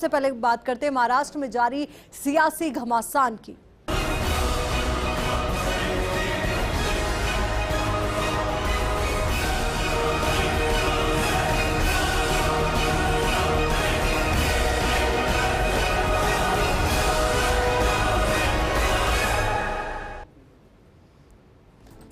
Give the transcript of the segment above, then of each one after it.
सबसे पहले बात करते हैं महाराष्ट्र में जारी सियासी घमासान की।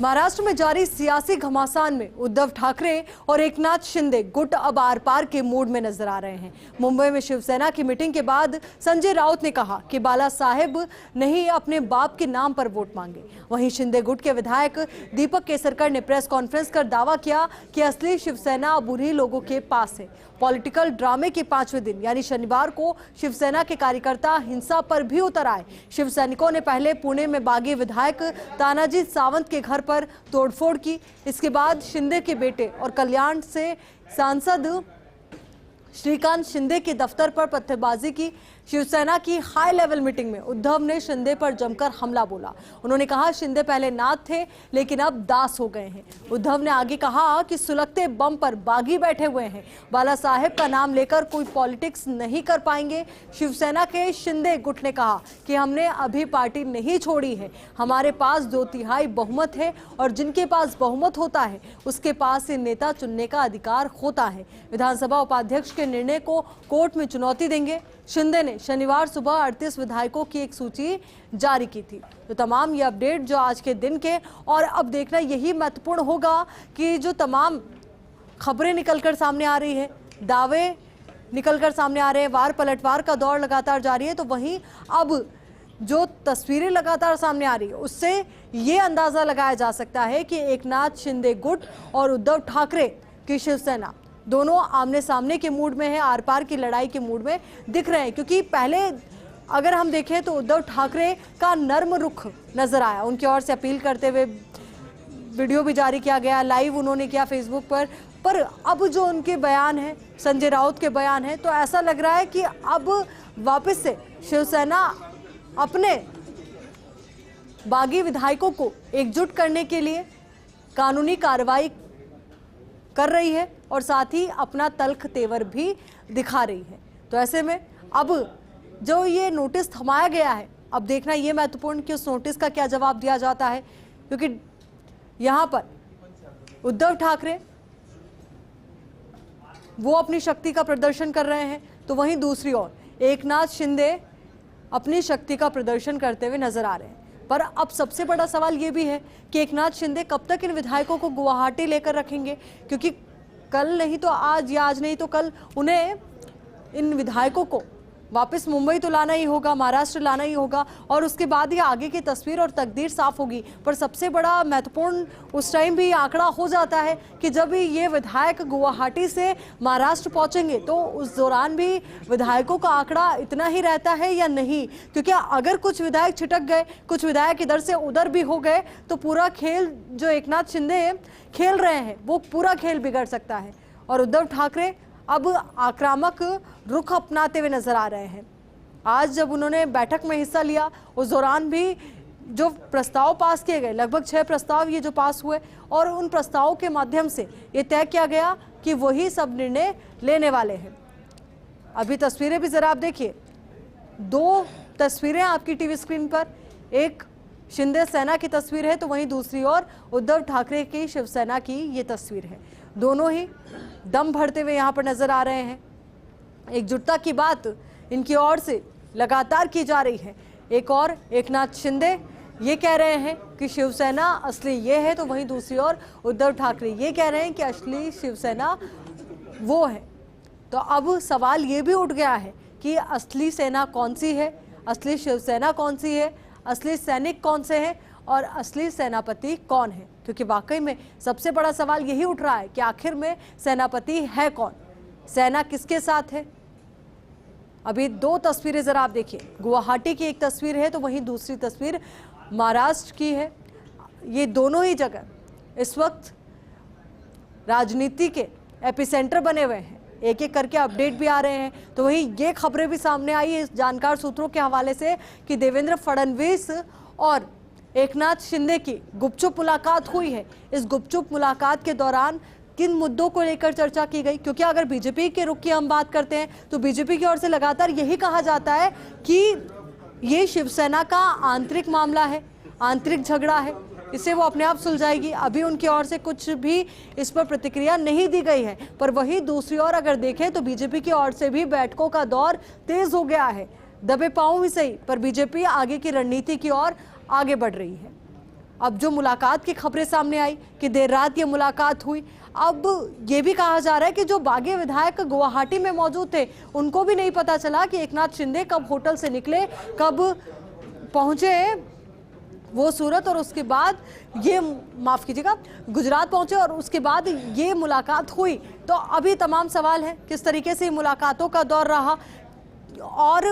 महाराष्ट्र में जारी सियासी घमासान में उद्धव ठाकरे और एकनाथ शिंदे गुट अब आर पार के मूड में नजर आ रहे हैं। मुंबई में शिवसेना की मीटिंग के बाद संजय राउत ने कहा कि बाला साहेब नहीं अपने बाप के नाम पर वोट मांगे। वहीं शिंदे गुट के विधायक दीपक केसरकर ने प्रेस कॉन्फ्रेंस कर दावा किया कि असली शिवसेना अब उन्हीं लोगों के पास है। पॉलिटिकल ड्रामे के 5वें दिन यानी शनिवार को शिवसेना के कार्यकर्ता हिंसा पर भी उतर आए। शिव सैनिकों ने पहले पुणे में बागी विधायक तानाजी सावंत के घर पर तोड़फोड़ की। इसके बाद शिंदे के बेटे और कल्याण से सांसद श्रीकांत शिंदे के दफ्तर पर पत्थरबाजी की। शिवसेना की हाई लेवल मीटिंग में उद्धव ने शिंदे पर जमकर हमला बोला। उन्होंने कहा शिंदे पहले नाथ थे लेकिन अब दास हो गए हैं। उद्धव ने आगे कहा कि सुलगते बम पर बागी बैठे हुए हैं। बाला साहेब का नाम लेकर कोई पॉलिटिक्स नहीं कर पाएंगे। शिवसेना के शिंदे गुट ने कहा कि हमने अभी पार्टी नहीं छोड़ी है, हमारे पास 2/3 बहुमत है और जिनके पास बहुमत होता है उसके पास ही नेता चुनने का अधिकार होता है। विधानसभा उपाध्यक्ष के निर्णय को कोर्ट में चुनौती देंगे। शिंदे ने शनिवार सुबह 38 विधायकों की एक सूची जारी की थी। तो तमाम ये अपडेट जो आज के दिन के, और अब देखना यही महत्वपूर्ण होगा कि जो तमाम खबरें निकलकर सामने आ रही है, दावे निकलकर सामने आ रहे हैं, वार पलटवार का दौर लगातार जारी है, तो वहीं अब जो तस्वीरें लगातार सामने आ रही है उससे ये अंदाजा लगाया जा सकता है कि एकनाथ शिंदे गुट और उद्धव ठाकरे की शिवसेना दोनों आमने सामने के मूड में है, आर पार की लड़ाई के मूड में दिख रहे हैं। क्योंकि पहले अगर हम देखें तो उद्धव ठाकरे का नर्म रुख नजर आया, उनकी ओर से अपील करते हुए वीडियो भी जारी किया गया, लाइव उन्होंने किया फेसबुक पर अब जो उनके बयान है, संजय राउत के बयान है, तो ऐसा लग रहा है कि अब वापस से शिवसेना अपने बागी विधायकों को एकजुट करने के लिए कानूनी कार्रवाई कर रही है और साथ ही अपना तल्ख तेवर भी दिखा रही है। तो ऐसे में अब जो ये नोटिस थमाया गया है, अब देखना ये महत्वपूर्ण कि उस नोटिस का क्या जवाब दिया जाता है। क्योंकि यहाँ पर उद्धव ठाकरे वो अपनी शक्ति का प्रदर्शन कर रहे हैं, तो वहीं दूसरी ओर एकनाथ शिंदे अपनी शक्ति का प्रदर्शन करते हुए नजर आ रहे हैं। पर अब सबसे बड़ा सवाल ये भी है कि एकनाथ शिंदे कब तक इन विधायकों को गुवाहाटी लेकर रखेंगे, क्योंकि कल नहीं तो आज या आज नहीं तो कल उन्हें इन विधायकों को वापस मुंबई तो लाना ही होगा, महाराष्ट्र लाना ही होगा, और उसके बाद ही आगे की तस्वीर और तकदीर साफ होगी। पर सबसे बड़ा महत्वपूर्ण उस टाइम भी आंकड़ा हो जाता है कि जब भी ये विधायक गुवाहाटी से महाराष्ट्र पहुंचेंगे तो उस दौरान भी विधायकों का आंकड़ा इतना ही रहता है या नहीं। क्योंकि अगर कुछ विधायक छिटक गए, कुछ विधायक इधर से उधर भी हो गए, तो पूरा खेल जो एकनाथ शिंदे खेल रहे हैं वो पूरा खेल बिगड़ सकता है। और उद्धव ठाकरे अब आक्रामक रुख अपनाते हुए नजर आ रहे हैं। आज जब उन्होंने बैठक में हिस्सा लिया उस दौरान भी जो प्रस्ताव पास किए गए, लगभग 6 प्रस्ताव ये जो पास हुए, और उन प्रस्तावों के माध्यम से ये तय किया गया कि वही सब निर्णय लेने वाले हैं। अभी तस्वीरें भी जरा आप देखिए, 2 तस्वीरें आपकी टीवी स्क्रीन पर, एक शिंदे सेना की तस्वीर है तो वहीं दूसरी ओर उद्धव ठाकरे की शिवसेना की ये तस्वीर है। दोनों ही दम भरते हुए यहाँ पर नजर आ रहे हैं। एकजुटता की बात इनकी ओर से लगातार की जा रही है। एक और एकनाथ शिंदे ये कह रहे हैं कि शिवसेना असली ये है, तो वहीं दूसरी ओर उद्धव ठाकरे ये कह रहे हैं कि असली शिवसेना वो है। तो अब सवाल ये भी उठ गया है कि असली सेना कौन सी है, असली शिवसेना कौन सी है, असली सैनिक कौन से हैं और असली सेनापति कौन है। क्योंकि वाकई में सबसे बड़ा सवाल यही उठ रहा है कि आखिर में सेनापति है कौन, सेना किसके साथ है। अभी 2 तस्वीरें जरा आप देखिए, गुवाहाटी की एक तस्वीर है तो वहीं दूसरी तस्वीर महाराष्ट्र की है। ये दोनों ही जगह इस वक्त राजनीति के एपिसेंटर बने हुए हैं, एक एक करके अपडेट भी आ रहे हैं। तो वहीं ये खबरें भी सामने आई है जानकार सूत्रों के हवाले से कि देवेंद्र फडणवीस और एकनाथ शिंदे की गुपचुप मुलाकात हुई है। इस गुपचुप मुलाकात के दौरान किन मुद्दों को लेकर चर्चा की गई? क्योंकि अगर बीजेपी के रुख की हम बात करते हैं तो बीजेपी की ओर से लगातार यही कहा जाता है कि ये शिवसेना का आंतरिक मामला है, आंतरिक झगड़ा है, इससे वो अपने आप सुलझाएगी। अभी उनकी ओर से कुछ भी इस पर प्रतिक्रिया नहीं दी गई है। पर वही दूसरी ओर अगर देखें तो बीजेपी की ओर से भी बैठकों का दौर तेज हो गया है। दबे पांव ही सही, पर बीजेपी आगे की रणनीति की ओर आगे बढ़ रही है। अब जो मुलाकात की खबरें सामने आई कि देर रात ये मुलाकात हुई, अब ये भी कहा जा रहा है कि जो बागी विधायक गुवाहाटी में मौजूद थे उनको भी नहीं पता चला कि एकनाथ शिंदे कब होटल से निकले, कब पहुंचे वो सूरत, और उसके बाद ये, माफ कीजिएगा, गुजरात पहुंचे और उसके बाद ये मुलाकात हुई। तो अभी तमाम सवाल है किस तरीके से मुलाकातों का दौर रहा और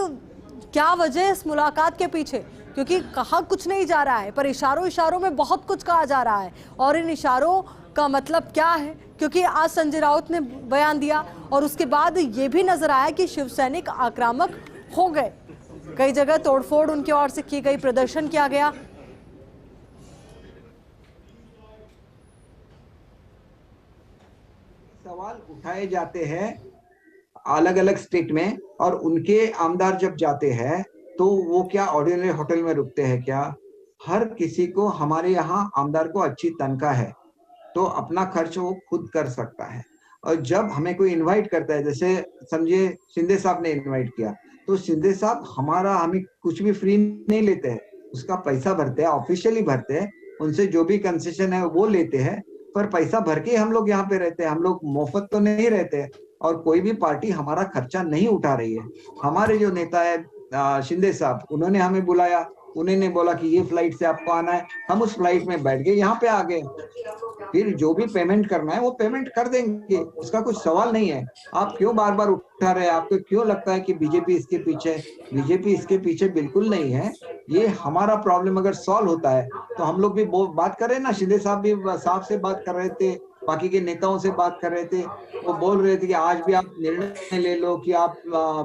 क्या वजह इस मुलाकात के पीछे, क्योंकि कहा कुछ नहीं जा रहा है पर इशारों इशारों में बहुत कुछ कहा जा रहा है। और इन इशारों का मतलब क्या है, क्योंकि आज संजय राउत ने बयान दिया और उसके बाद ये भी नजर आया कि शिवसैनिक आक्रामक हो गए, कई जगह तोड़फोड़ उनकी ओर से की गई, प्रदर्शन किया गया। सवाल उठाए जाते हैं अलग अलग स्टेट में, और उनके आमदार जब जाते हैं तो वो क्या ऑर्डिनरी होटल में रुकते हैं क्या? हर किसी को, हमारे यहाँ आमदार को अच्छी तनख्वाह है तो अपना खर्च वो खुद कर सकता है। और जब हमें कोई इनवाइट करता है, जैसे समझिए शिंदे साहब ने इनवाइट किया, तो शिंदे साहब हमें कुछ भी फ्री नहीं लेते हैं, उसका पैसा भरते हैं, ऑफिशियली भरते हैं, उनसे जो भी कंसेशन है वो लेते हैं, पर पैसा भर के हम लोग यहाँ पे रहते हैं, हम लोग मुफ्त तो नहीं रहते। और कोई भी पार्टी हमारा खर्चा नहीं उठा रही है। हमारे जो नेता है शिंदे साहब, उन्होंने हमें बुलाया, उन्होंने बोला कि ये फ्लाइट से आपको आना है, हम उस फ्लाइट में बैठ गए, यहाँ पे आ गए। फिर जो भी पेमेंट करना है वो पेमेंट कर देंगे, उसका कुछ सवाल नहीं है। आप क्यों बार बार उठा रहे हैं? आपको क्यों लगता है कि बीजेपी इसके पीछे? बीजेपी इसके पीछे बिल्कुल नहीं है। ये हमारा प्रॉब्लम अगर सॉल्व होता है तो हम लोग भी बात कर रहे हैं ना, शिंदे साहब भी साहब से बात कर रहे थे, बाकी के नेताओं से बात कर रहे थे, वो बोल रहे थे कि आज भी आप निर्णय ले लो कि आप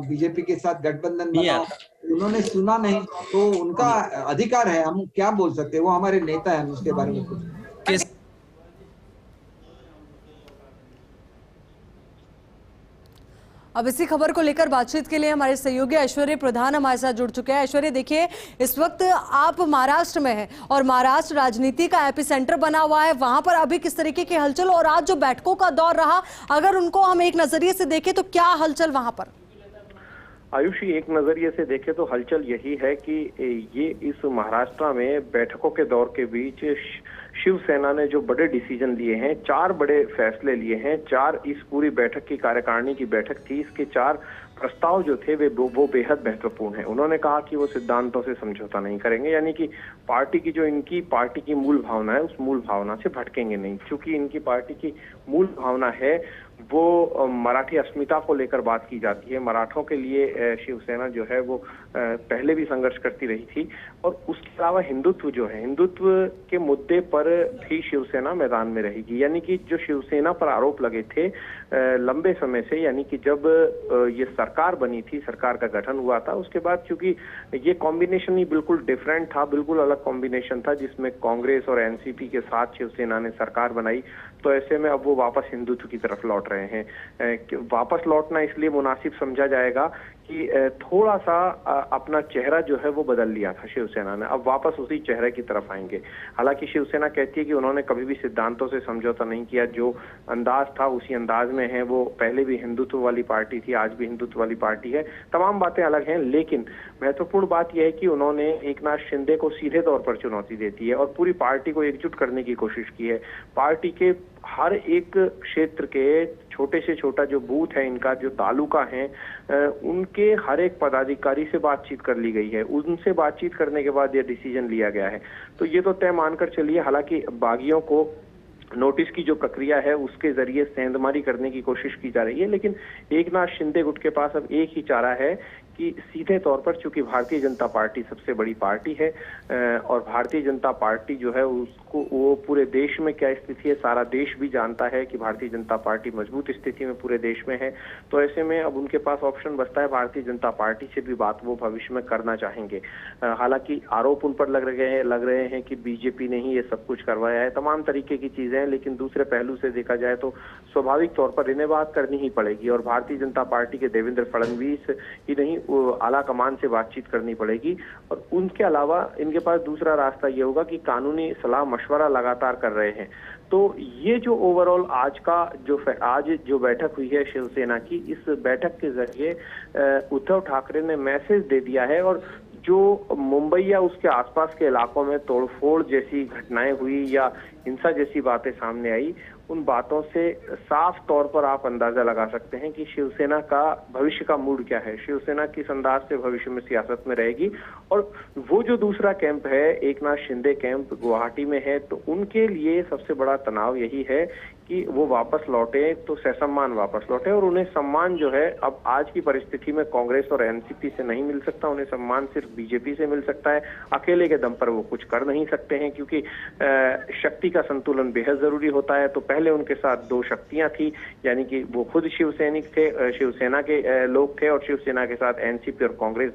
बीजेपी के साथ गठबंधन बनाओ। उन्होंने सुना नहीं, तो उनका अधिकार है, हम क्या बोल सकते हैं, वो हमारे नेता है, हम उसके बारे में कुछ। अब इसी खबर को लेकर बातचीत के लिए हमारे सहयोगी ऐश्वर्य प्रधान हमारे साथ जुड़ चुके हैं। ऐश्वर्य, देखिए, इस वक्त आप महाराष्ट्र में हैं और महाराष्ट्र राजनीति का एपिसेंटर बना हुआ है, वहां पर अभी किस तरीके की हलचल, और आज जो बैठकों का दौर रहा, अगर उनको हम एक नजरिए से देखें तो क्या हलचल वहां पर? आयुषी, एक नजरिए से देखें तो हलचल यही है कि ये इस महाराष्ट्र में बैठकों के दौर के बीच शिवसेना ने जो बड़े डिसीजन लिए हैं, 4 बड़े फैसले लिए हैं। 4 इस पूरी बैठक की कार्यकारिणी की बैठक थी, इसके 4 प्रस्ताव जो थे वो बेहद महत्वपूर्ण है। उन्होंने कहा कि वो सिद्धांतों से समझौता नहीं करेंगे, यानी कि पार्टी की जो इनकी पार्टी की मूल भावना है उस मूल भावना से भटकेंगे नहीं। क्योंकि इनकी पार्टी की मूल भावना है वो मराठी अस्मिता को लेकर बात की जाती है। मराठों के लिए शिवसेना जो है वो पहले भी संघर्ष करती रही थी, और उसके अलावा हिंदुत्व जो है, हिंदुत्व के मुद्दे पर भी शिवसेना मैदान में रहेगी। यानी कि जो शिवसेना पर आरोप लगे थे लंबे समय से, यानी कि जब ये सरकार बनी थी, सरकार का गठन हुआ था, उसके बाद चूंकि ये कॉम्बिनेशन ही बिल्कुल डिफरेंट था, बिल्कुल अलग कॉम्बिनेशन था, जिसमें कांग्रेस और एनसीपी के साथ शिवसेना ने सरकार बनाई, तो ऐसे में अब वो वापस हिंदुत्व की तरफ लौट रहे हैं। वापस लौटना इसलिए मुनासिब समझा जाएगा कि थोड़ा सा अपना चेहरा जो है वो बदल लिया था शिवसेना ने, अब वापस उसी चेहरे की तरफ आएंगे। हालांकि शिवसेना कहती है कि उन्होंने कभी भी सिद्धांतों से समझौता नहीं किया, जो अंदाज था उसी अंदाज में है। वो पहले भी हिंदुत्व वाली पार्टी थी, आज भी हिंदुत्व वाली पार्टी है, तमाम बातें अलग हैं, लेकिन महत्वपूर्ण बात यह है कि उन्होंने एकनाथ शिंदे को सीधे तौर पर चुनौती देती है और पूरी पार्टी को एकजुट करने की कोशिश की है। पार्टी के हर एक क्षेत्र के छोटे से छोटा जो बूथ है, इनका जो तालुका है, उनके हर एक पदाधिकारी से बातचीत कर ली गई है। उनसे बातचीत करने के बाद यह डिसीजन लिया गया है। तो ये तो तय मानकर चलिए, हालांकि बागियों को नोटिस की जो प्रक्रिया है उसके जरिए सेंधमारी करने की कोशिश की जा रही है, लेकिन एकनाथ शिंदे गुट के पास अब एक ही चारा है कि सीधे तौर पर चूंकि भारतीय जनता पार्टी सबसे बड़ी पार्टी है और भारतीय जनता पार्टी जो है उसको वो पूरे देश में क्या स्थिति है सारा देश भी जानता है कि भारतीय जनता पार्टी मजबूत स्थिति में पूरे देश में है। तो ऐसे में अब उनके पास ऑप्शन बचता है भारतीय जनता पार्टी से भी बात वो भविष्य में करना चाहेंगे। हालांकि आरोप उन पर लग रहे हैं कि बीजेपी ने ही ये सब कुछ करवाया है, तमाम तरीके की चीजें हैं, लेकिन दूसरे पहलू से देखा जाए तो स्वाभाविक तौर पर इन्हें बात करनी ही पड़ेगी और भारतीय जनता पार्टी के देवेंद्र फडणवीस ही नहीं आला कमान से बातचीत करनी पड़ेगी। और उनके अलावा इनके पास दूसरा रास्ता ये होगा कि कानूनी सलाह मशवरा लगातार कर रहे हैं। तो ये जो ओवरऑल आज जो बैठक हुई है शिवसेना की, इस बैठक के जरिए उद्धव ठाकरे ने मैसेज दे दिया है और जो मुंबई या उसके आसपास के इलाकों में तोड़फोड़ जैसी घटनाएं हुई या हिंसा जैसी बातें सामने आई, उन बातों से साफ तौर पर आप अंदाजा लगा सकते हैं कि शिवसेना का भविष्य का मूड क्या है, शिवसेना किस अंदाज से भविष्य में सियासत में रहेगी। और वो जो दूसरा कैंप है, एकनाथ शिंदे कैंप गुवाहाटी में है, तो उनके लिए सबसे बड़ा तनाव यही है कि वो वापस लौटे तो ससम्मान वापस लौटे और उन्हें सम्मान जो है अब आज की परिस्थिति में कांग्रेस और एनसीपी से नहीं मिल सकता, उन्हें सम्मान सिर्फ बीजेपी से मिल सकता है। अकेले के दम पर वो कुछ कर नहीं सकते हैं क्योंकि शक्ति का संतुलन बेहद जरूरी होता है। तो पहले उनके साथ दो शक्तियां थी, यानी कि वो खुद शिवसैनिक थे, शिवसेना के लोग थे और शिवसेना के साथ एनसीपी और कांग्रेस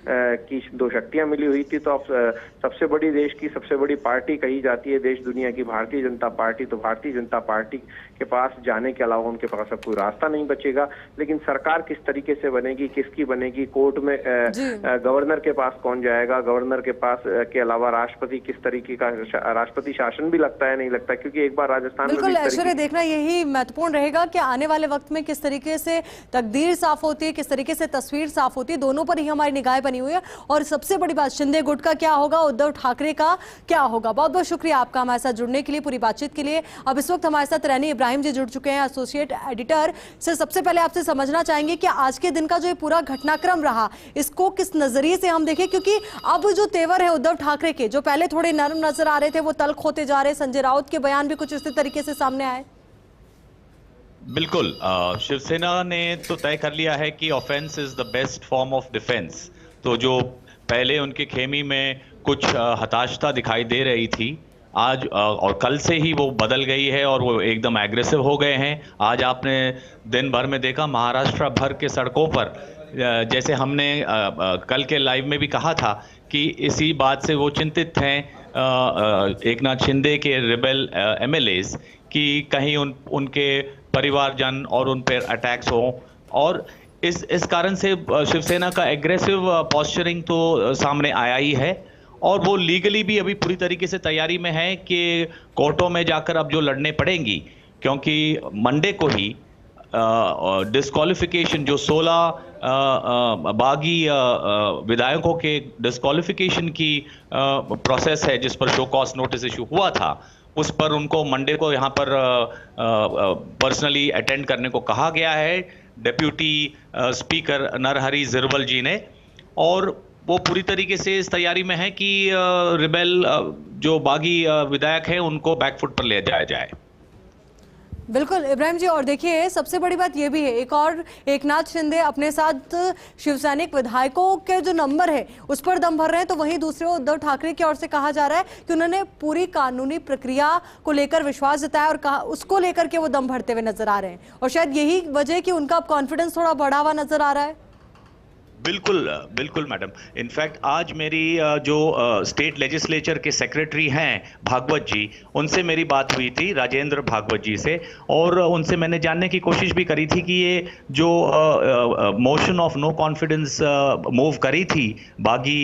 की दो शक्तियां मिली हुई थी। तो अब सबसे बड़ी देश की सबसे बड़ी पार्टी कही जाती है देश दुनिया की भारतीय जनता पार्टी, तो भारतीय जनता पार्टी के पास जाने के अलावा उनके पास अब कोई रास्ता नहीं बचेगा। लेकिन सरकार किस तरीके से बनेगी, किसकी बनेगी, कोर्ट में गवर्नर के पास कौन जाएगा, गवर्नर के पास के अलावा राष्ट्रपति किस तरीके का राष्ट्रपति शासन भी लगता है नहीं लगता, क्योंकि एक बार राजस्थान में बिल्कुल ऐश्वर्या देखना यही महत्वपूर्ण रहेगा कि आने वाले वक्त में किस तरीके से तकदीर साफ होती है, किस तरीके से तस्वीर साफ होती है, दोनों पर ही हमारी निगाहें बनी हुई है। और सबसे बड़ी बात, शिंदे गुट का क्या होगा, उद्धव ठाकरे का क्या होगा। बहुत बहुत शुक्रिया आपका हमारे साथ जुड़ने के लिए, पूरी बातचीत के लिए। अब इस वक्त हमारे साथ रैनी इब्राहिम जी जुड़ चुके हैं, एसोसिएट एडिटर। सर, सबसे पहले आपसे समझना चाहेंगे कि आज के दिन का जो पूरा घटनाक्रम रहा, इसको किस नजरिए से हम देखें, क्योंकि अब जो तेवर है उद्धव ठाकरे के, जो पहले थोड़े नरम नजर आ रहे थे, वो तल्ख होते जा रहे। संजय राउत के बयान भी कुछ इसी तरीके से सामने आए। बिल्कुल, शिवसेना ने तो तय कर लिया है कि offence is the best form of defence. तो जो पहले उनके खेमी में कुछ हताशता दिखाई दे रही थी, आज और कल से ही वो बदल गई है और वो एकदम एग्रेसिव हो गए हैं। आज आपने दिन भर में देखा महाराष्ट्र भर के सड़कों पर, जैसे हमने कल के लाइव में भी कहा था कि इसी बात से वो चिंतित हैं एकनाथ शिंदे के रिबेल एमएलएज कि कहीं उनके परिवारजन और उन पर अटैक्स हो। और इस कारण से शिवसेना का एग्रेसिव पॉस्चरिंग तो सामने आया ही है और वो लीगली भी अभी पूरी तरीके से तैयारी में है कि कोर्टों में जाकर अब जो लड़ने पड़ेंगी, क्योंकि मंडे को ही डिस्क्वालिफिकेशन जो 16 बागी विधायकों के डिस्क्वालिफिकेशन की प्रोसेस है जिस पर शो कॉज नोटिस इशू हुआ था, उस पर उनको मंडे को यहाँ पर पर्सनली अटेंड करने को कहा गया है डिप्यूटी स्पीकर नरहरि झिरवल जी ने। और वो पूरी तरीके से इस तैयारी में है कि रिबेल जो बागी विधायक हैं उनको बैकफुट पर ले जाया जाए। बिल्कुल इब्राहिम जी, और देखिए सबसे बड़ी बात यह भी है, एक और एकनाथ शिंदे अपने साथ शिवसैनिक विधायकों के जो नंबर है उस पर दम भर रहे हैं, तो वहीं दूसरे ओर उद्धव ठाकरे की ओर से कहा जा रहा है कि उन्होंने पूरी कानूनी प्रक्रिया को लेकर विश्वास जताया और कहा उसको लेकर के वो दम भरते हुए नजर आ रहे हैं, और शायद यही वजह कि उनका कॉन्फिडेंस थोड़ा बढ़ा हुआ नजर आ रहा है। बिल्कुल मैडम, इनफैक्ट आज मेरी जो स्टेट लेजिस्लेचर के सेक्रेटरी हैं भागवत जी, उनसे मेरी बात हुई थी, राजेंद्र भागवत जी से, और उनसे मैंने जानने की कोशिश भी करी थी कि ये जो motion of no confidence move करी थी बागी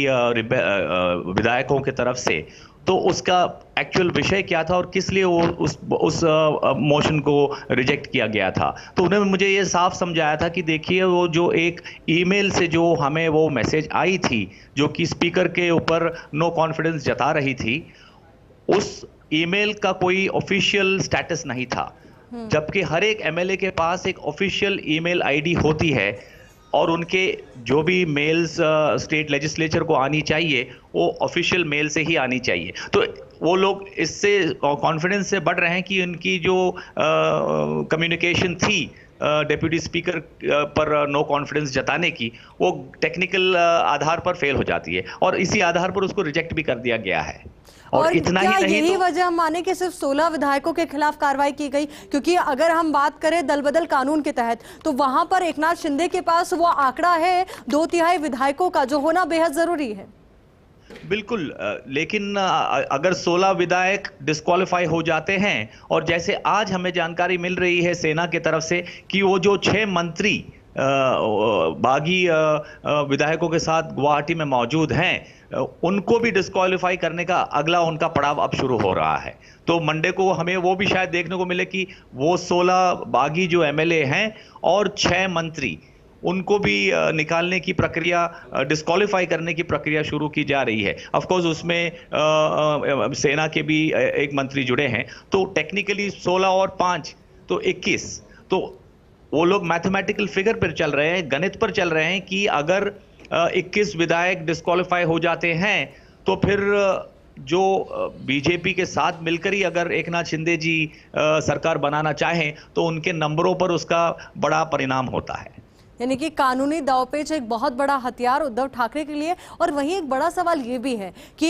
विधायकों की तरफ से, तो उसका एक्चुअल विषय क्या था और किस लिए वो उस मोशन को रिजेक्ट किया गया था। तो उन्होंने मुझे ये साफ समझाया था कि देखिए वो जो एक ईमेल से जो हमें वो मैसेज आई थी जो कि स्पीकर के ऊपर नो कॉन्फिडेंस जता रही थी, उस ईमेल का कोई ऑफिशियल स्टेटस नहीं था, जबकि हर एक एमएलए के पास एक ऑफिशियल ईमेल आईडी होती है और उनके जो भी मेल्स स्टेट लेजिस्लेचर को आनी चाहिए वो ऑफिशियल मेल से ही आनी चाहिए। तो वो लोग इससे कॉन्फिडेंस से बढ़ रहे हैं कि उनकी जो कम्युनिकेशन थी डेप्यूटी स्पीकर पर नो कॉन्फिडेंस जताने की, वो टेक्निकल आधार पर फेल हो जाती है और इसी आधार पर उसको रिजेक्ट भी कर दिया गया है। और इतना क्या ही नहीं यही तो वजह हम माने कि सिर्फ 16 विधायकों के खिलाफ कार्रवाई की गई? क्योंकि अगर हम बात करें दल बदल कानून के तहत तो वहां पर एकनाथ शिंदे के पास वो आंकड़ा है 2/3 विधायकों का, जो होना बेहद जरूरी है। बिल्कुल, लेकिन अगर 16 विधायक डिस्क्वालीफाई हो जाते हैं और जैसे आज हमें जानकारी मिल रही है सेना की तरफ से कि वो जो 6 मंत्री बागी विधायकों के साथ गुवाहाटी में मौजूद हैं, उनको भी डिस्क्वालीफाई करने का अगला उनका पड़ाव अब शुरू हो रहा है। तो मंडे को हमें वो भी शायद देखने को मिले कि वो 16 बागी जो एमएलए हैं और 6 मंत्री, उनको भी निकालने की प्रक्रिया, डिस्क्वालीफाई करने की प्रक्रिया शुरू की जा रही है। ऑफ कोर्स उसमें सेना के भी एक मंत्री जुड़े हैं, तो टेक्निकली 16 और 5 तो 21। तो वो लोग मैथमेटिकल फिगर पर चल रहे हैं, गणित पर चल रहे हैं कि अगर 21 विधायक डिस्क्वालीफाई हो जाते हैं तो फिर जो बीजेपी के साथ मिलकर ही अगर एकनाथ शिंदे जी सरकार बनाना चाहें तो उनके नंबरों पर उसका बड़ा परिणाम होता है। यानी कि कानूनी दांवपेच एक बहुत बड़ा हथियार उद्धव ठाकरे के लिए। और वहीं एक बड़ा सवाल ये भी है कि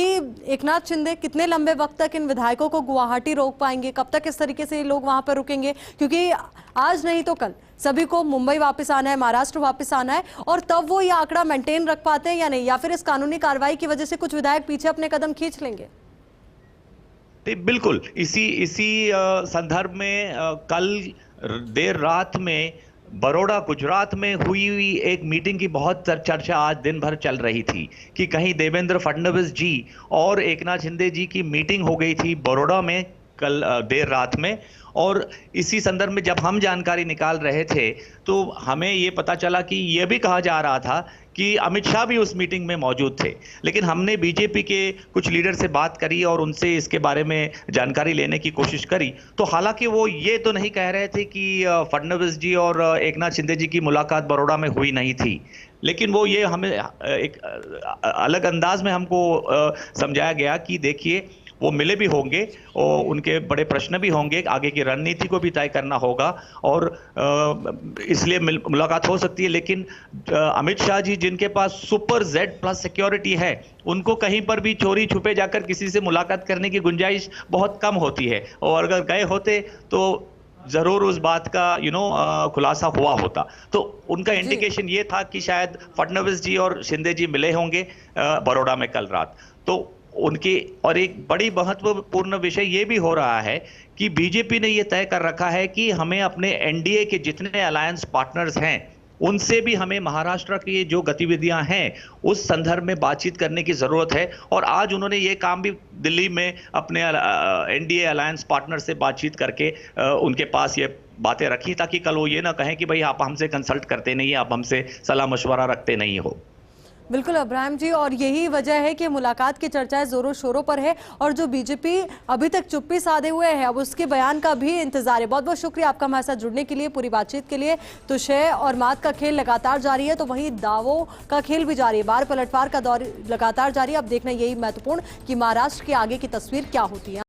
एकनाथ शिंदे कितने लंबे वक्त तक इन विधायकों को गुवाहाटी रोक पाएंगे, कब तक इस तरीके से ये लोग वहां पर रुकेंगे? क्योंकि आज नहीं तो कल सभी को मुंबई वापस आना है, महाराष्ट्र वापस आना है, और तब वो ये आंकड़ा मेंटेन रख पाते हैं या नहीं, या फिर इस कानूनी कार्रवाई की वजह से कुछ विधायक पीछे अपने कदम खींच लेंगे? बिल्कुल, इसी संदर्भ में कल देर रात में बड़ौदा गुजरात में हुई एक मीटिंग की बहुत चर्चा आज दिन भर चल रही थी कि कहीं देवेंद्र फडणवीस जी और एकनाथ शिंदे जी की मीटिंग हो गई थी बड़ौदा में कल देर रात में। और इसी संदर्भ में जब हम जानकारी निकाल रहे थे तो हमें ये पता चला कि यह भी कहा जा रहा था कि अमित शाह भी उस मीटिंग में मौजूद थे। लेकिन हमने बीजेपी के कुछ लीडर से बात करी और उनसे इसके बारे में जानकारी लेने की कोशिश करी, तो हालांकि वो ये तो नहीं कह रहे थे कि फडणवीस जी और एकनाथ शिंदे जी की मुलाकात बड़ौदा में हुई नहीं थी, लेकिन वो ये हमें एक अलग अंदाज में हमको समझाया गया कि देखिए वो मिले भी होंगे और उनके बड़े प्रश्न भी होंगे, आगे की रणनीति को भी तय करना होगा और इसलिए मुलाकात हो सकती है। लेकिन अमित शाह जी जिनके पास सुपर Z+ सिक्योरिटी है, उनको कहीं पर भी चोरी छुपे जाकर किसी से मुलाकात करने की गुंजाइश बहुत कम होती है, और अगर गए होते तो जरूर उस बात का खुलासा हुआ होता। तो उनका इंडिकेशन ये था कि शायद फडणवीस जी और शिंदे जी मिले होंगे बड़ौदा में कल रात। तो उनके, और एक बड़ी महत्वपूर्ण विषय ये भी हो रहा है कि बीजेपी ने ये तय कर रखा है कि हमें अपने एनडीए के जितने अलायंस पार्टनर्स हैं उनसे भी हमें महाराष्ट्र की जो गतिविधियां हैं उस संदर्भ में बातचीत करने की जरूरत है। और आज उन्होंने ये काम भी दिल्ली में अपने एनडीए अलायंस पार्टनर से बातचीत करके उनके पास ये बातें रखी, ताकि कल वो ये ना कहें कि भाई आप हमसे कंसल्ट करते नहीं, आप हमसे सलाह मशवरा रखते नहीं हो। बिल्कुल अब्राहम जी, और यही वजह है कि मुलाकात की चर्चाएं जोरों शोरों पर है और जो बीजेपी अभी तक चुप्पी साधे हुए है, अब उसके बयान का भी इंतजार है। बहुत बहुत शुक्रिया आपका हमारे साथ जुड़ने के लिए, पूरी बातचीत के लिए। तो शय और मात का खेल लगातार जारी है, तो वहीं दावों का खेल भी जारी है, बार पलटवार का दौर लगातार जारी है। अब देखना यही महत्वपूर्ण कि महाराष्ट्र के आगे की तस्वीर क्या होती है।